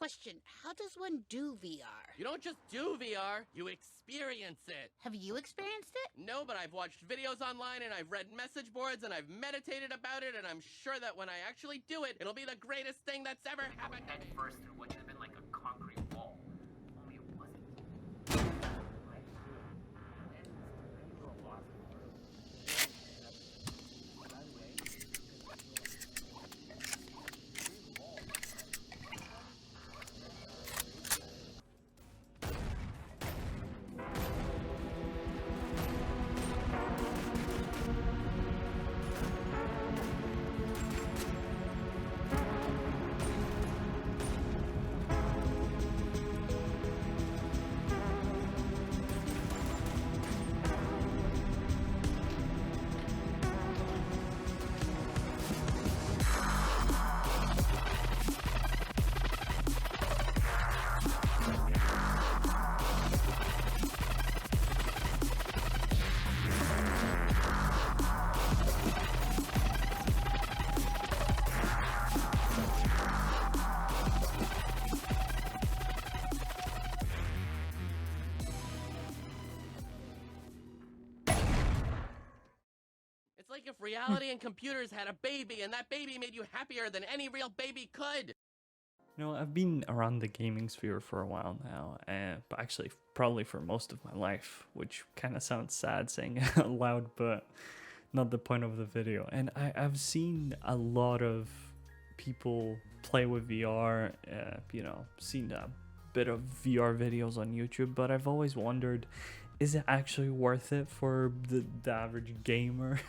Question, how does one do VR? You don't just do VR, you experience it. Have you experienced it? No, but I've watched videos online and I've read message boards and I've meditated about it, and I'm sure that when I actually do it, it'll be the greatest thing that's ever happened. Head first through what should have been like a concrete wall. Only it wasn't. It's like if reality and computers had a baby, and that baby made you happier than any real baby could. You know, I've been around the gaming sphere for a while now, but actually probably for most of my life, which kind of sounds sad saying it out loud, but not the point of the video. And I've seen a lot of people play with VR, you know, seen a bit of VR videos on YouTube, but I've always wondered, is it actually worth it for the average gamer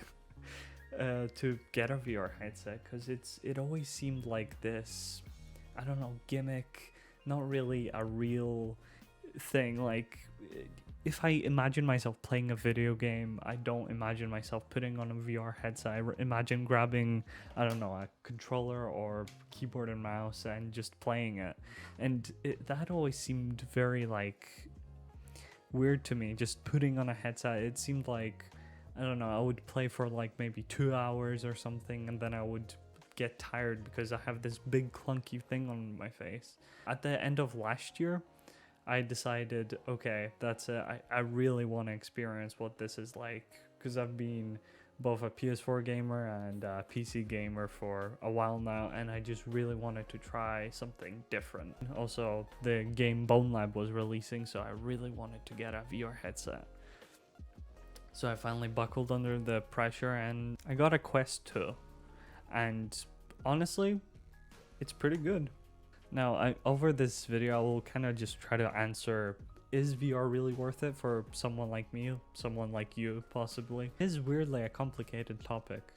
to get a VR headset? Because it always seemed like this, I don't know, gimmick, not really a real thing. Like, if I imagine myself playing a video game, I don't imagine myself putting on a VR headset. I imagine grabbing, I don't know, a controller or keyboard and mouse and just playing it. And that always seemed very, like, weird to me. Just putting on a headset, it seemed like, I don't know, I would play for like maybe 2 hours or something, and then I would get tired because I have this big clunky thing on my face. At the end of last year, I decided, okay, that's it. I really want to experience what this is like, because I've been both a PS4 gamer and a PC gamer for a while now, and I just really wanted to try something different. Also, the game Bone Lab was releasing, so I really wanted to get a VR headset. So I finally buckled under the pressure and I got a Quest 2. And honestly, it's pretty good. Now, over this video, I will kind of just try to answer, is VR really worth it for someone like me, someone like you, possibly? It is weirdly a complicated topic,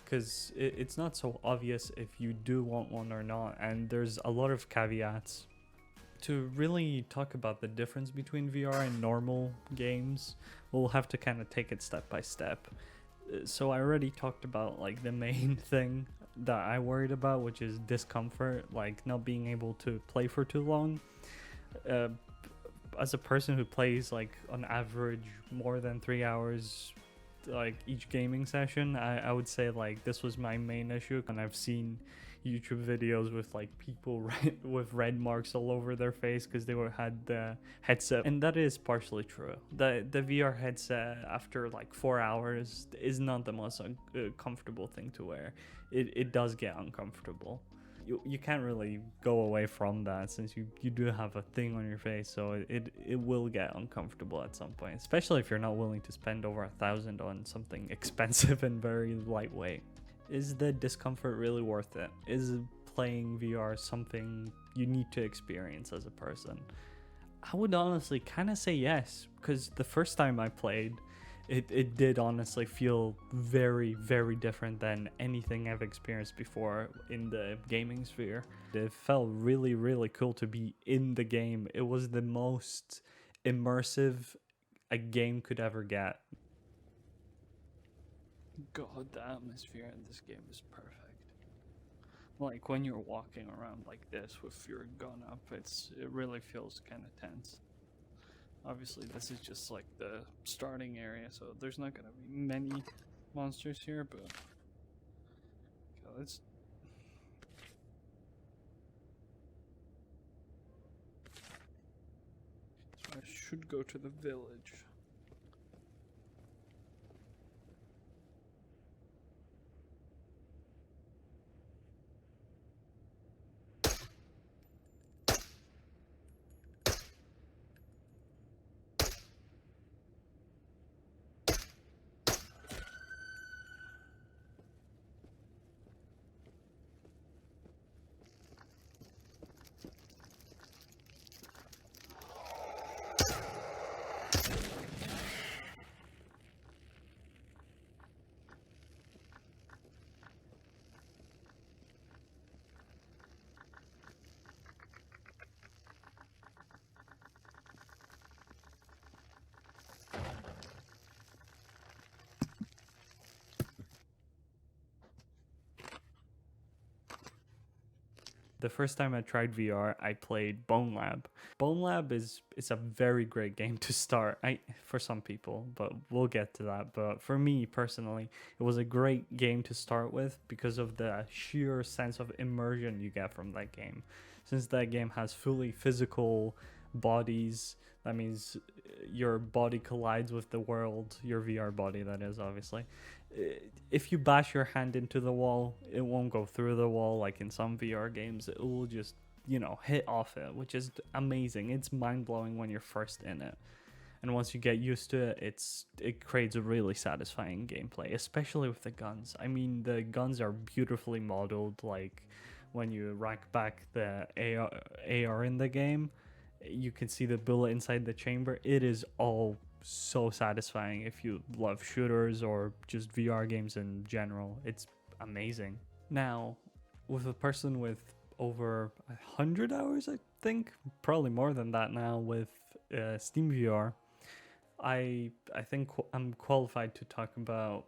because it's not so obvious if you do want one or not, and there's a lot of caveats. To really talk about the difference between VR and normal games, we'll have to kind of take it step by step. So I already talked about like the main thing that I worried about, which is discomfort, like not being able to play for too long. As a person who plays like on average more than 3 hours like each gaming session, I would say like this was my main issue. And I've seen YouTube videos with like people with red marks all over their face because they had the headset, and that is partially true. The VR headset after like 4 hours is not the most comfortable thing to wear. It does get uncomfortable. You can't really go away from that, since you do have a thing on your face, so it will get uncomfortable at some point, especially if you're not willing to spend over $1,000 on something expensive and very lightweight. Is the discomfort really worth it? Is playing VR something you need to experience as a person? I would honestly kind of say yes, because the first time I played, it did honestly feel very, very different than anything I've experienced before in the gaming sphere. It felt really, really cool to be in the game. It was the most immersive a game could ever get. God, the atmosphere in this game is perfect. Like when you're walking around like this with your gun up, it really feels kind of tense. Obviously this is just like the starting area, so there's not gonna be many monsters here, but okay, let's should go to the village. The first time I tried VR, I played Bone Lab. Bone Lab is a very great game to start. For some people, but we'll get to that. But for me personally, it was a great game to start with because of the sheer sense of immersion you get from that game. Since that game has fully physical bodies, that means your body collides with the world, your VR body that is, obviously. If you bash your hand into the wall, it won't go through the wall like in some VR games. It will just, hit off it, which is amazing. It's mind-blowing when you're first in it. And once you get used to it, it creates a really satisfying gameplay, especially with the guns. I mean, the guns are beautifully modeled. Like when you rack back the AR in the game, you can see the bullet inside the chamber. It is all so satisfying if you love shooters or just VR games in general. It's amazing. Now, with a person with over 100 hours, I think, probably more than that now with Steam VR, I think I'm qualified to talk about,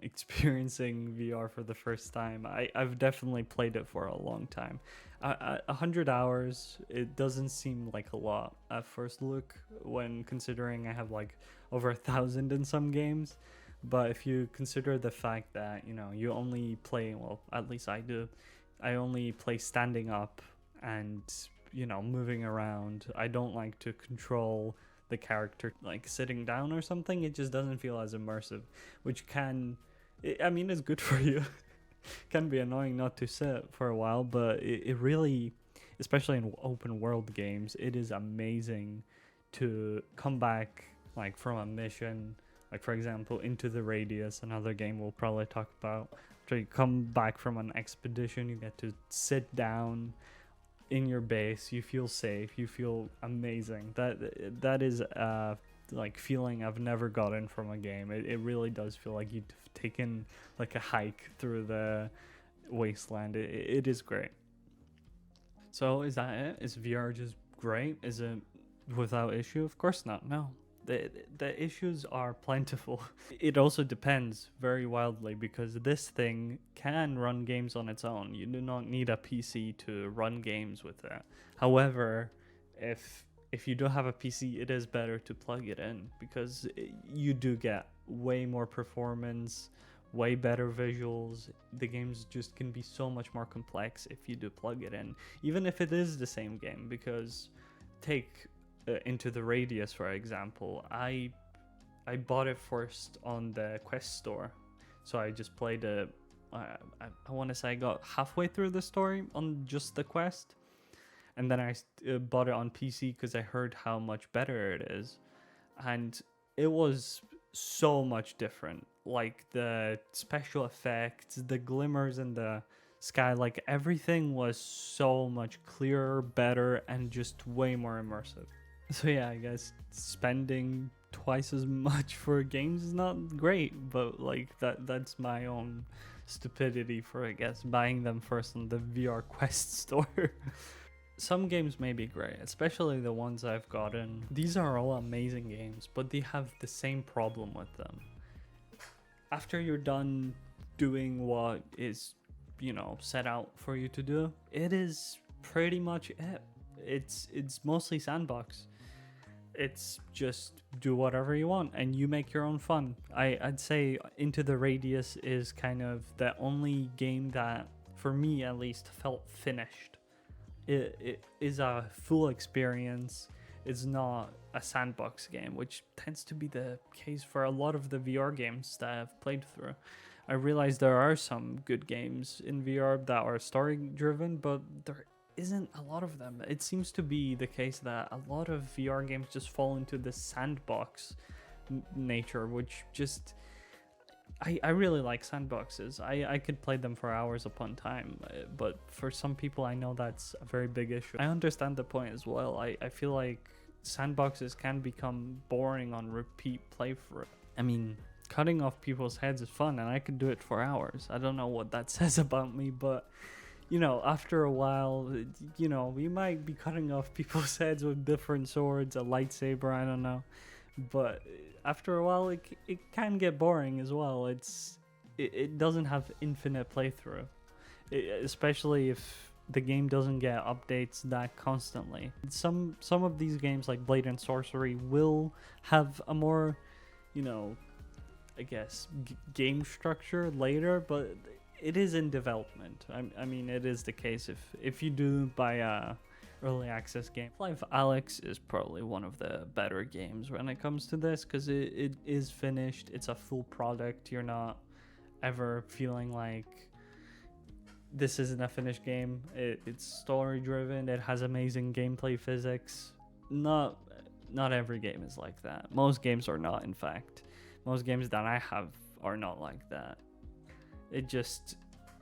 experiencing VR for the first time. I've definitely played it for a long time. 100 hours, it doesn't seem like a lot at first look when considering I have like over 1,000 in some games. But if you consider the fact that, you only play, well, at least I do, I only play standing up and, moving around. I don't like to control the character like sitting down or something. It just doesn't feel as immersive, which is good for you. Can be annoying not to sit for a while, but it really, especially in open world games, it is amazing to come back like from a mission, like for example Into the Radius, another game we'll probably talk about. After you come back from an expedition, you get to sit down in your base, you feel safe, you feel amazing. That is like feeling I've never gotten from a game. It really does feel like you've taken like a hike through the wasteland. It is great. So is that it? Is VR just great? Is it without issue? Of course not. No. The issues are plentiful. It also depends very wildly because this thing can run games on its own. You do not need a PC to run games with it. However, if you do have a PC, it is better to plug it in because you do get way more performance, way better visuals. The games just can be so much more complex if you do plug it in, even if it is the same game. Because take Into the Radius, for example, I bought it first on the Quest store, so I just played it. I want to say I got halfway through the story on just the Quest, and then I bought it on PC because I heard how much better it is, and it was so much different. Like the special effects, the glimmers in the sky, like everything was so much clearer, better, and just way more immersive. So yeah, I guess spending twice as much for games is not great, but like that's my own stupidity for, I guess, buying them first on the VR Quest store. Some games may be great, especially the ones I've gotten. These are all amazing games, but they have the same problem with them. After you're done doing what is, set out for you to do, it is pretty much it. It's mostly sandbox. It's just do whatever you want and you make your own fun. I'd say Into the Radius is kind of the only game that, for me at least, felt finished. It is a full experience. is not a sandbox game, which tends to be the case for a lot of the VR games that I've played through. I realize there are some good games in VR that are story driven, but there isn't a lot of them. It seems to be the case that a lot of VR games just fall into the sandbox nature, which just I really like sandboxes. I could play them for hours upon time, but for some people I know that's a very big issue. I understand the point as well. I feel like sandboxes can become boring on repeat playthrough. I mean, cutting off people's heads is fun and I could do it for hours. I don't know what that says about me, but you know, after a while, you know, we might be cutting off people's heads with different swords, a lightsaber, I don't know. But after a while, it can get boring as well. It doesn't have infinite playthrough, especially if the game doesn't get updates that constantly. Some of these games like Blade and Sorcery will have a more, you know, I guess game structure later, but it is in development. I mean, it is the case if you do buy a early access game. Half-Life Alyx is probably one of the better games when it comes to this, because it is finished. It's a full product. You're not ever feeling like this isn't a finished game. It's story driven. It has amazing gameplay physics. Not every game is like that. Most games are not, in fact. Most games that I have are not like that.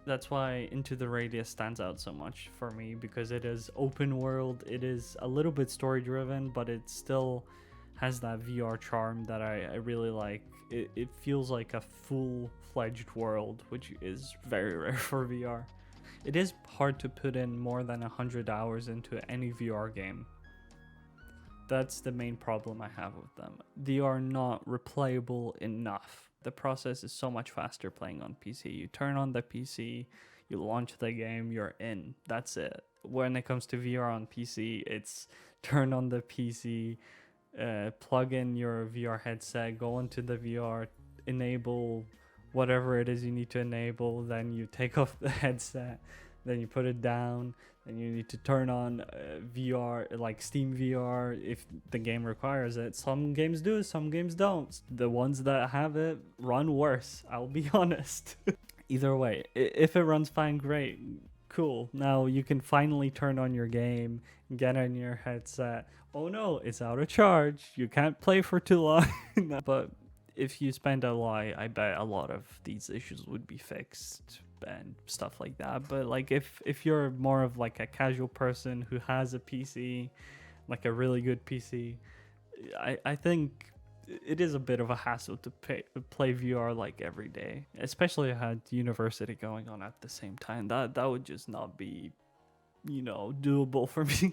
That's why Into the Radius stands out so much for me, because it is open world. It is a little bit story driven, but it still has that VR charm that I really like. It feels like a full-fledged world, which is very rare for VR. It is hard to put in more than 100 hours into any VR game. That's the main problem I have with them. They are not replayable enough. The process is so much faster playing on PC. You turn on the PC, you launch the game, you're in. That's it. When it comes to VR on PC, it's turn on the PC, plug in your VR headset, go into the VR, enable whatever it is you need to enable, then you take off the headset, then you put it down, then you need to turn on VR, like Steam VR, if the game requires it. Some games do, some games don't. The ones that have it run worse, I'll be honest. Either way, if it runs fine, great, cool. Now you can finally turn on your game, get on your headset. Oh no, it's out of charge. You can't play for too long. But if you spend a lot, I bet a lot of these issues would be fixed and stuff like that. But like if you're more of like a casual person who has a PC, like a really good PC, I think it is a bit of a hassle to play VR like every day, especially if I had university going on at the same time. That would just not be, you know, doable for me.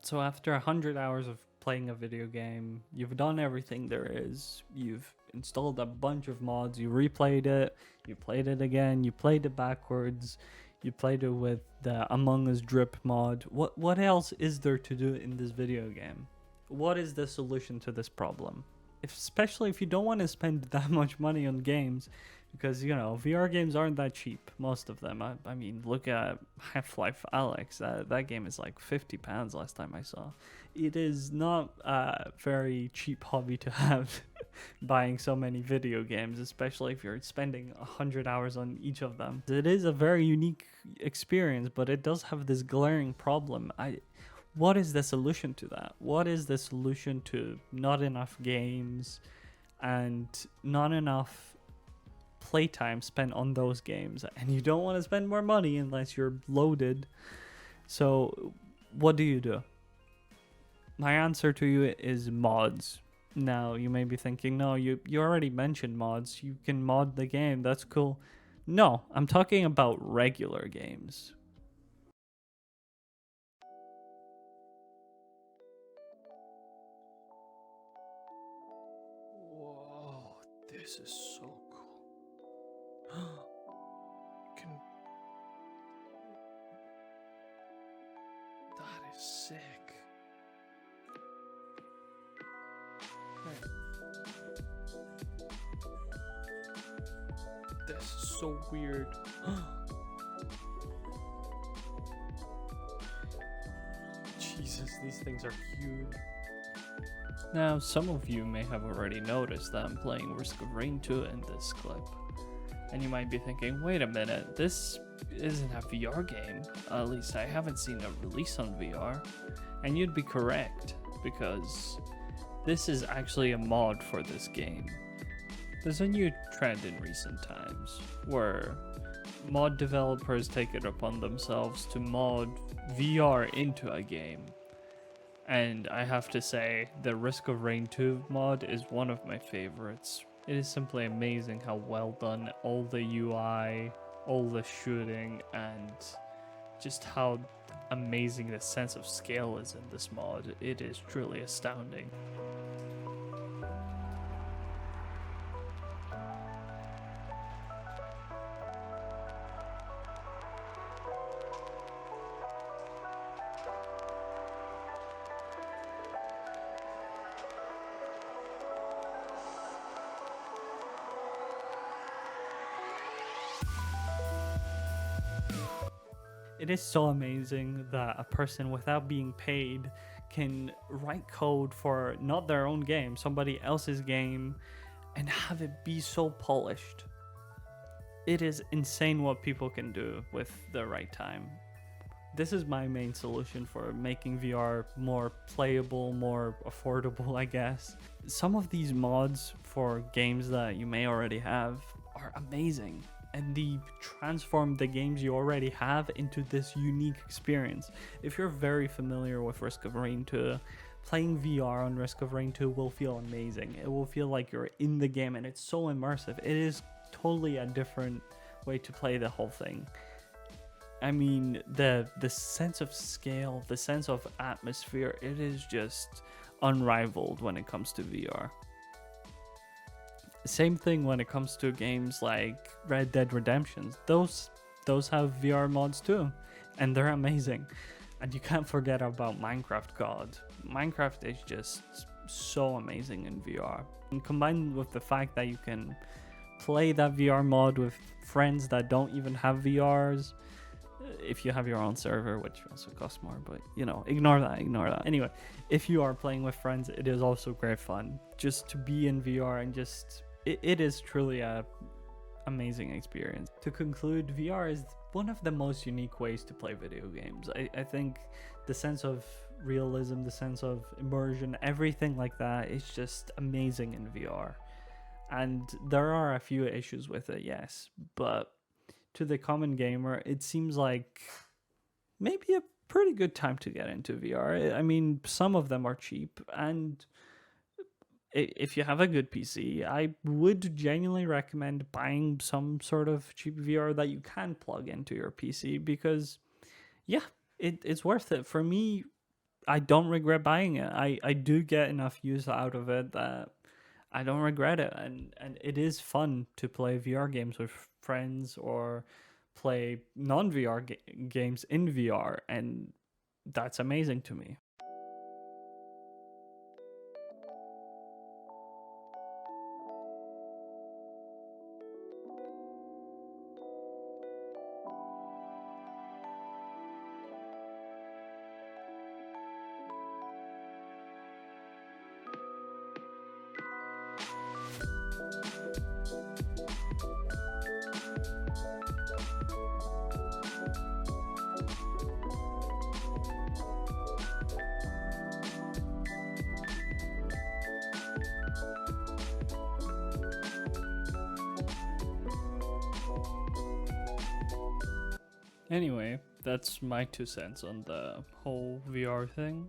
So after 100 hours of playing a video game, you've done everything there is. You've installed a bunch of mods, you replayed it, you played it again, you played it backwards, you played it with the Among Us drip mod. What else is there to do in this video game? What is the solution to this problem? Especially if you don't want to spend that much money on games, because, you know, VR games aren't that cheap, most of them. I mean, look at Half-Life Alyx. That game is like £50 last time I saw. It is not a very cheap hobby to have, buying so many video games, especially if you're spending 100 hours on each of them. It is a very unique experience, but it does have this glaring problem. What is the solution to that? What is the solution to not enough games and not enough playtime spent on those games? And you don't want to spend more money unless you're loaded. So what do? My answer to you is mods. Now you may be thinking, no, you already mentioned mods. You can mod the game. That's cool. No, I'm talking about regular games. Whoa, this is so cool. That is sick. This is so weird. Jesus, these things are huge. Now, some of you may have already noticed that I'm playing Risk of Rain 2 in this clip. And you might be thinking, wait a minute, this isn't a VR game. At least I haven't seen a release on VR. And you'd be correct, because this is actually a mod for this game. There's a new trend in recent times where mod developers take it upon themselves to mod VR into a game. And I have to say, the Risk of Rain 2 mod is one of my favorites. It is simply amazing how well done all the UI, all the shooting, and just how amazing the sense of scale is in this mod. It is truly astounding. It is so amazing that a person without being paid can write code for not their own game, somebody else's game, and have it be so polished. It is insane what people can do with the right time. This is my main solution for making VR more playable, more affordable, I guess. Some of these mods for games that you may already have are amazing. And they transform the games you already have into this unique experience. If you're very familiar with Risk of Rain 2, playing VR on Risk of Rain 2 will feel amazing. It will feel like you're in the game and it's so immersive. It is totally a different way to play the whole thing. I mean, the sense of scale, the sense of atmosphere, it is just unrivaled when it comes to VR. Same thing when it comes to games like Red Dead Redemption. Those have VR mods too, and they're amazing. And you can't forget about Minecraft God. Minecraft is just so amazing in VR. And combined with the fact that you can play that VR mod with friends that don't even have VRs, if you have your own server, which also costs more, but you know, ignore that. Anyway, if you are playing with friends, it is also great fun just to be in VR and just it is truly a amazing experience. To conclude, VR is one of the most unique ways to play video games. I think the sense of realism, the sense of immersion, everything like that is just amazing in VR. And there are a few issues with it, yes, but to the common gamer, it seems like maybe a pretty good time to get into VR. I mean, some of them are cheap, and if you have a good PC, I would genuinely recommend buying some sort of cheap VR that you can plug into your PC, because yeah, it's worth it. For me, I don't regret buying it. I do get enough use out of it that I don't regret it, and it is fun to play VR games with friends or play non-VR games in VR, and that's amazing to me. Anyway, that's my 2 cents on the whole VR thing.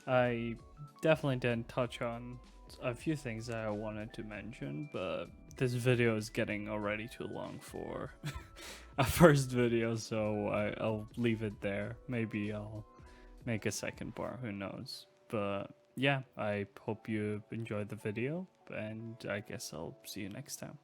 I definitely didn't touch on a few things that I wanted to mention, but this video is getting already too long for a first video, so I'll leave it there. Maybe I'll make a second part, who knows. But yeah, I hope you enjoyed the video, and I guess I'll see you next time.